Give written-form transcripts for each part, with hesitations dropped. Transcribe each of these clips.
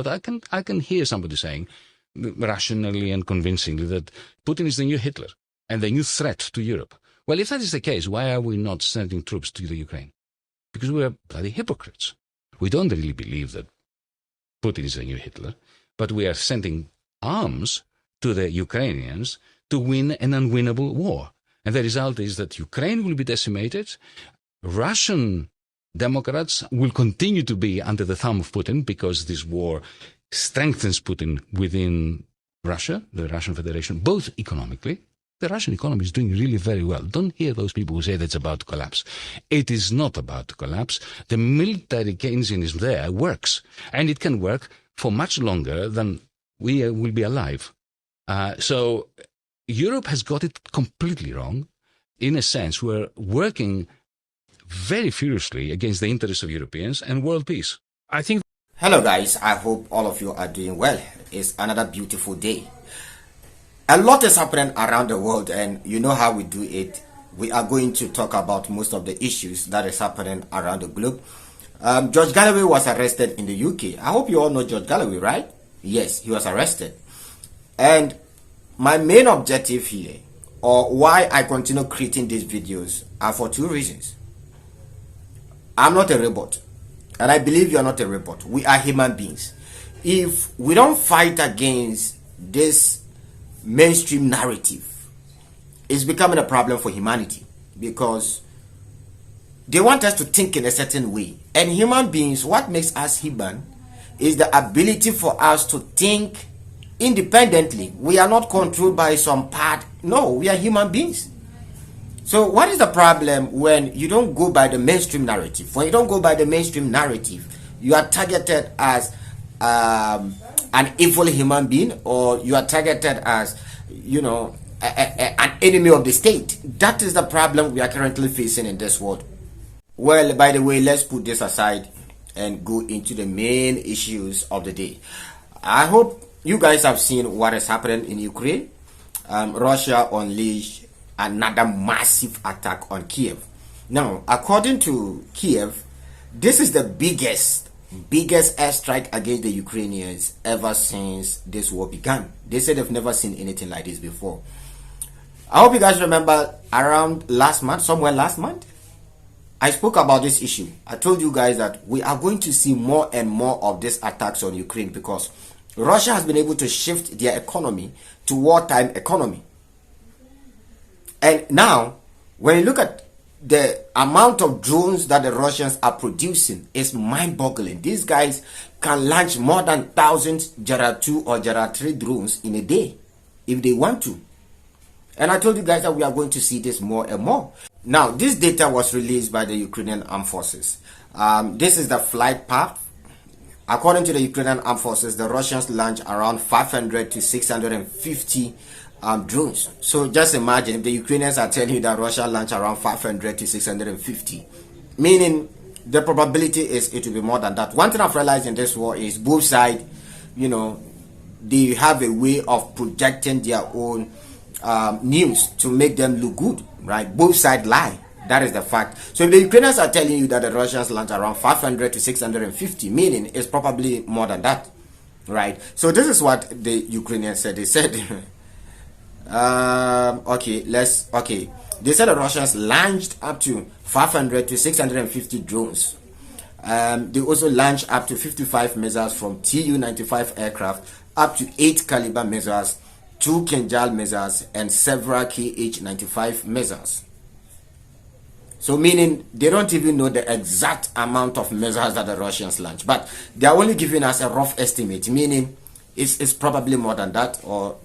But I can hear somebody saying rationally and convincingly that Putin is the new Hitler and the new threat to Europe. Well, if that is the case, why are we not sending troops to the Ukraine? Because we are bloody hypocrites. We don't really believe that Putin is the new Hitler, but we are sending arms to the Ukrainians to win an unwinnable war. And the result is that Ukraine will be decimated. Russian Democrats will continue to be under the thumb of Putin because this war strengthens Putin within Russia, the Russian Federation, both economically. The Russian economy is doing really very well. Don't hear those people who say that it's about to collapse. It is not about to collapse. The military Keynesianism there works, and it can work for much longer than we will be alive. So Europe has got it completely wrong. In a sense, we're working very furiously against the interests of Europeans and world peace. I think. Hello guys, I hope all of you are doing well. It's another beautiful day. A lot is happening around the world, and you know how we do it. We are going to talk about most of the issues that is happening around the globe. George Galloway was arrested in the UK. I hope you all know George Galloway, right? Yes, he was arrested. And my main objective here, or why I continue creating these videos, are for two reasons. I'm not a robot, and I believe you're not a robot. We are human beings. If we don't fight against this mainstream narrative, it's becoming a problem for humanity, because they want us to think in a certain way. And human beings, what makes us human is the ability for us to think independently. We are not controlled by some part. No, we are human beings. So what is the problem when you don't go by the mainstream narrative? When you don't go by the mainstream narrative, you are targeted as an evil human being, or you are targeted as, you know, an enemy of the state. That is the problem we are currently facing in this world. Well, by the way, let's put this aside and go into the main issues of the day. I hope you guys have seen what is happening in Ukraine. Russia unleashed another massive attack on Kiev. Now, according to Kiev, this is the biggest airstrike against the Ukrainians ever since this war began. They said they've never seen anything like this before. I hope you guys remember around somewhere last month, I spoke about this issue. I told you guys that we are going to see more and more of these attacks on Ukraine because Russia has been able to shift their economy to wartime economy. And now, when you look at the amount of drones that the Russians are producing, is mind-boggling. These guys can launch more than 1,000 Gerard 2 or Gerard 3 drones in a day if they want to. And I told you guys that we are going to see this more and more. Now, this data was released by the Ukrainian Armed Forces. This is the flight path. According to the Ukrainian Armed Forces, the Russians launched around 500 to 650 drones. So just imagine if the Ukrainians are telling you that Russia launched around 500 to 650, meaning the probability is it will be more than that. One thing I've realized in this war is both sides, you know, they have a way of projecting their own news to make them look good, right? Both sides lie. That is the fact. So if the Ukrainians are telling you that the Russians launched around 500 to 650, meaning it's probably more than that, right? So this is what the Ukrainians said. They said they said the Russians launched up to 500 to 650 drones. They also launched up to 55 missiles from Tu-95 aircraft, up to 8 caliber missiles, 2 Kinjal missiles, and several Kh-95 missiles. So meaning they don't even know the exact amount of missiles that the Russians launched, but they are only giving us a rough estimate, meaning it's probably more than that, or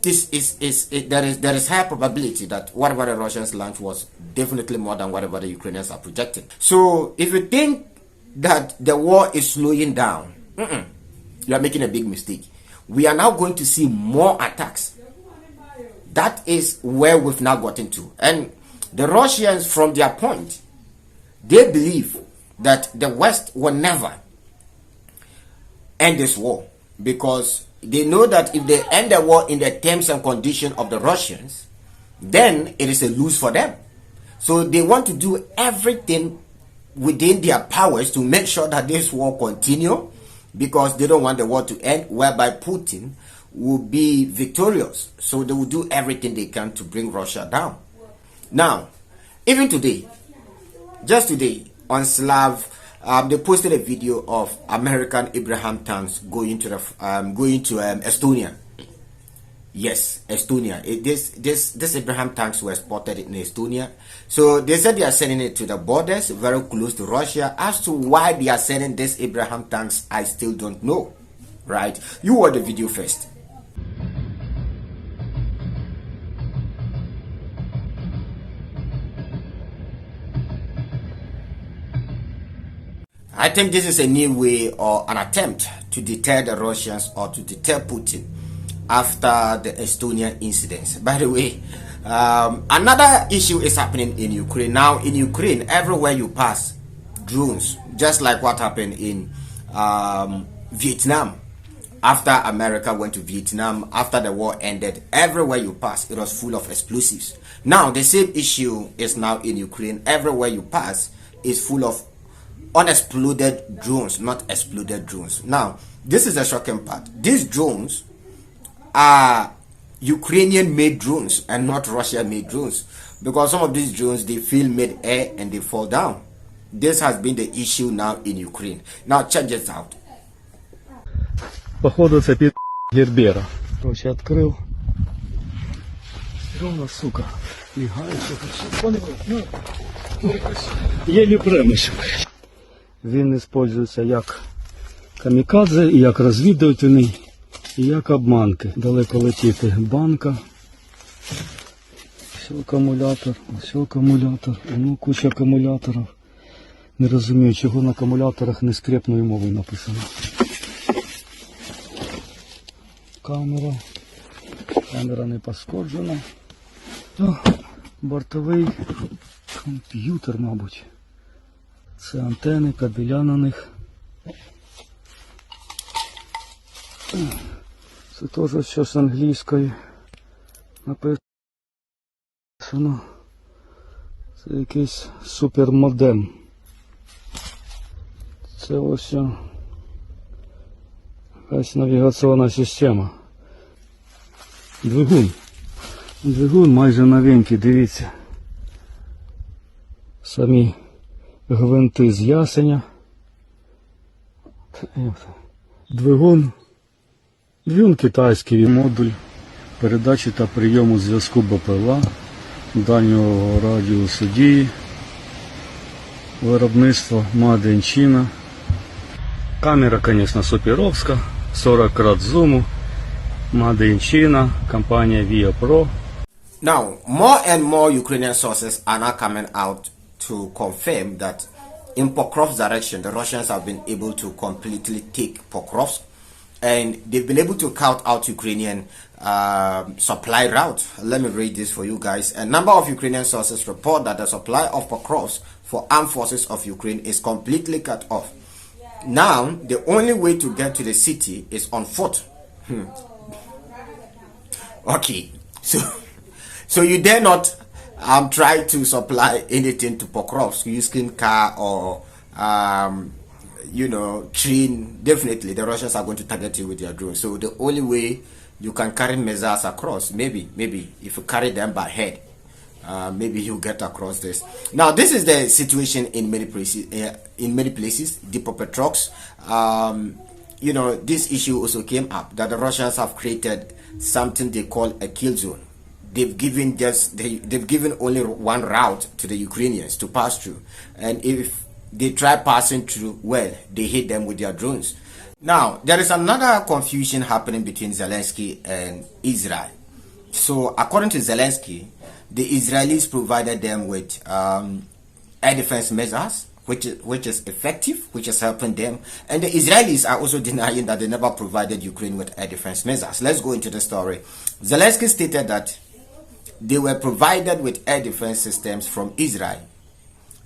there is high probability that whatever the Russians launched was definitely more than whatever the Ukrainians are projecting. So if you think that the war is slowing down, you are making a big mistake. We are now going to see more attacks. That is where we've now gotten to. And the Russians, from their point, they believe that the West will never end this war, because they know that if they end the war in the terms and conditions of the Russians, then it is a lose for them. So they want to do everything within their powers to make sure that this war continue because they don't want the war to end, whereby Putin will be victorious. So they will do everything they can to bring Russia down. Now, even today, just today, on Slav, they posted a video of American Abraham tanks going to Estonia. Yes, Estonia. This Abraham tanks were spotted in Estonia. So they said they are sending it to the borders, very close to Russia. As to why they are sending this Abraham tanks, I still don't know. Right? You watch the video first. I think this is a new way or an attempt to deter the Russians or to deter Putin after the Estonia incidents. By the way, another issue is happening in Ukraine. Now in Ukraine, everywhere you pass, drones, just like what happened in Vietnam. After America went to Vietnam, after the war ended, everywhere you pass, it was full of explosives. Now the same issue is now in Ukraine. Everywhere you pass is full of unexploded drones, not exploded drones. Now, this is the shocking part. These drones are Ukrainian-made drones and not Russia-made drones, because some of these drones, they feel mid-air and they fall down. This has been the issue now in Ukraine. Now, check this out. Походу це під Гербера. Короче, відкрив. Ровно, сука. Лігає, що єлі премиш. Він використовується як камікадзе, і як розвідувальний, і як обманки. Далеко летіти банка. Ось акумулятор, ось акумулятор, ну куча акумуляторів. Не розумію, чого на акумуляторах не скрепною мовою написано. Камера не пошкоджена. Бортовий комп'ютер, мабуть. Це антени, кабеля на них. Це теж щось англійською написано. Це якийсь супермодем. Це ось якась навігаційна система. Двигун. Двигун майже новенький, дивіться. Самі гвинти з ясеня. Двигун китайський, модуль передачі та прийому зв'язку БПЛА, дальнього радіусу дії, виробництво Made in China. Камера, звісно, суперовська, 40 крат зуму, Made in China, компанія Via Pro. Now, more and more Ukrainian sources are now coming out to confirm that in Pokrov's direction, the Russians have been able to completely take Pokrovsk, and they've been able to count out Ukrainian supply route. Let me read this for you guys. A number of Ukrainian sources report that the supply of Pokrovsk for armed forces of Ukraine is completely cut off. Now, the only way to get to the city is on foot. Okay, so you dare not try to supply anything to Pokrovsk using car or train. Definitely the Russians are going to target you with their drones. So the only way you can carry missiles across, maybe if you carry them by head, maybe you get across this. Now this is the situation in many places. Dnipropetrovsk, this issue also came up, that the Russians have created something they call a kill zone. They've given only one route to the Ukrainians to pass through, and if they try passing through, well, they hit them with their drones. Now there is another confusion happening between Zelensky and Israel. So according to Zelensky, the Israelis provided them with air defense measures, which is effective, which is helping them, and the Israelis are also denying that they never provided Ukraine with air defense measures. Let's go into the story. Zelensky stated that they were provided with air defense systems from Israel.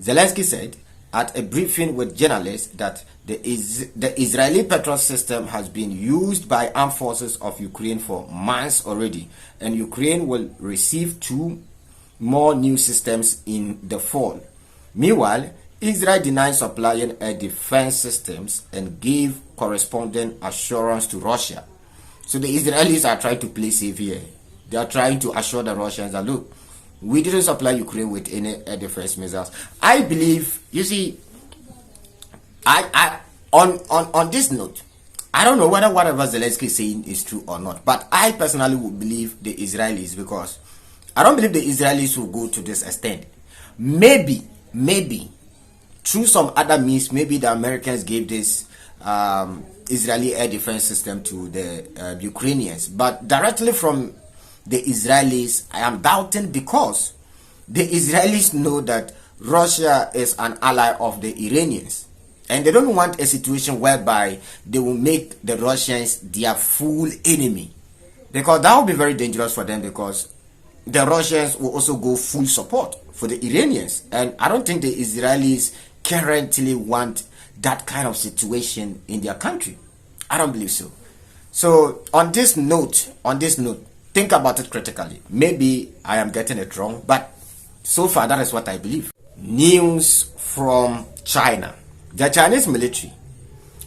Zelensky said at a briefing with journalists that the Israeli Patriot system has been used by armed forces of Ukraine for months already, and Ukraine will receive 2 more new systems in the fall. Meanwhile, Israel denied supplying air defense systems and gave corresponding assurance to Russia. So the Israelis are trying to play safe here. They are trying to assure the Russians that, look, we didn't supply Ukraine with any air defense missiles. I believe, you see, on this note, I don't know whether whatever Zelensky is saying is true or not, but I personally would believe the Israelis, because I don't believe the Israelis will go to this extent. Maybe through some other means, maybe the Americans gave this Israeli air defense system to the Ukrainians, but directly from the Israelis, I am doubting, because the Israelis know that Russia is an ally of the Iranians, and they don't want a situation whereby they will make the Russians their full enemy, because that will be very dangerous for them, because the Russians will also go full support for the Iranians, and I don't think the Israelis currently want that kind of situation in their country. I don't believe so. So on this note, think about it critically. Maybe I am getting it wrong, but so far that is what I believe. News from China. The Chinese military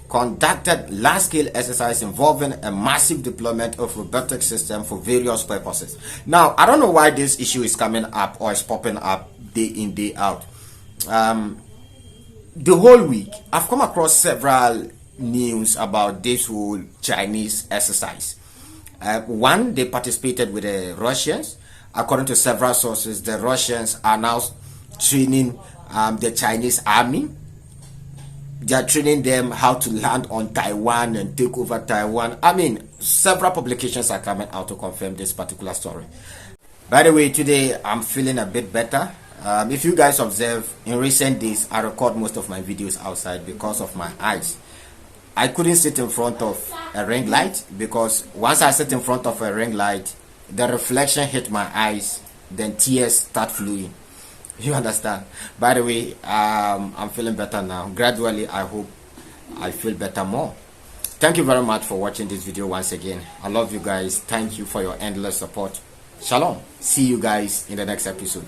conducted large-scale exercise involving a massive deployment of robotic systems for various purposes. Now, I don't know why this issue is coming up or is popping up day in, day out. The whole week, I've come across several news about this whole Chinese exercise. One, they participated with the Russians. According to several sources, the Russians are now training the Chinese army. They are training them how to land on Taiwan and take over Taiwan. I mean, several publications are coming out to confirm this particular story. By the way, today I'm feeling a bit better. If you guys observe, in recent days, I record most of my videos outside because of my eyes. I couldn't sit in front of a ring light, because once I sit in front of a ring light, the reflection hit my eyes, then tears start flowing. You understand? By the way, I'm feeling better now. Gradually, I hope I feel better more. Thank you very much for watching this video once again. I love you guys. Thank you for your endless support. Shalom. See you guys in the next episode.